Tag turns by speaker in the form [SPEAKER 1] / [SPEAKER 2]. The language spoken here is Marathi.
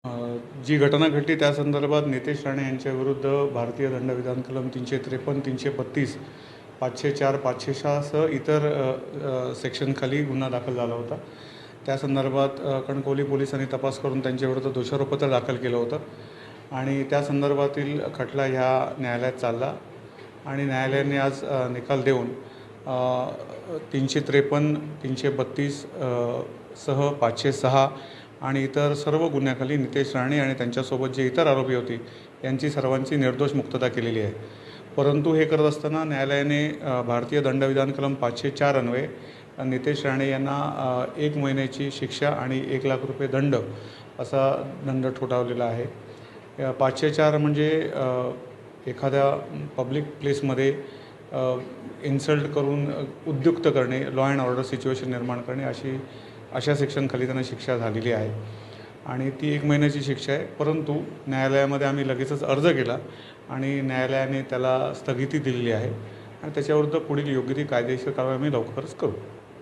[SPEAKER 1] जी घटना घडली त्या संदर्भात नितेश राणे यांच्याविरुद्ध भारतीय दंडविधान कलम 353, 332, 504, 506 सह इतर सेक्शनखाली गुन्हा दाखल झाला होता। त्या संदर्भात कणकवली पोलिसांनी तपास करून त्यांच्याविरुद्ध दोषारोपपत्र दाखल केलं होतं आणि त्या संदर्भातील खटला ह्या न्यायालयात चालला आणि न्यायालयाने आज निकाल देऊन 353, 332 सह 506 आणि इतर सर्व गुन्ह्याखाली नितेश राणे आणि त्यांच्यासोबत जे इतर आरोपी होते यांची सर्वांची निर्दोष मुक्तता केलेली आहे। परंतु हे करत असताना न्यायालयाने भारतीय दंडविधान कलम 504 अन्वये नितेश राणे यांना 1 महिन्याची शिक्षा आणि 1 लाख रुपये दंड असा दंड ठोठावलेला आहे। 504 म्हणजे एखाद्या पब्लिक प्लेसमध्ये इन्सल्ट करून उद्युक्त करणे, लॉ अँड ऑर्डर सिच्युएशन निर्माण करणे अशा सेक्शनखाली त्यांना शिक्षा झालेली आहे आणि ती 1 महिन्याची शिक्षा आहे। परंतु न्यायालयामध्ये आम्ही लगेचच अर्ज केला आणि न्यायालयाने त्याला स्थगिती दिलेली आहे आणि त्याच्याविरुद्ध पुढील योग्य ती कायदेशीर कारवाई आम्ही लवकरच करू।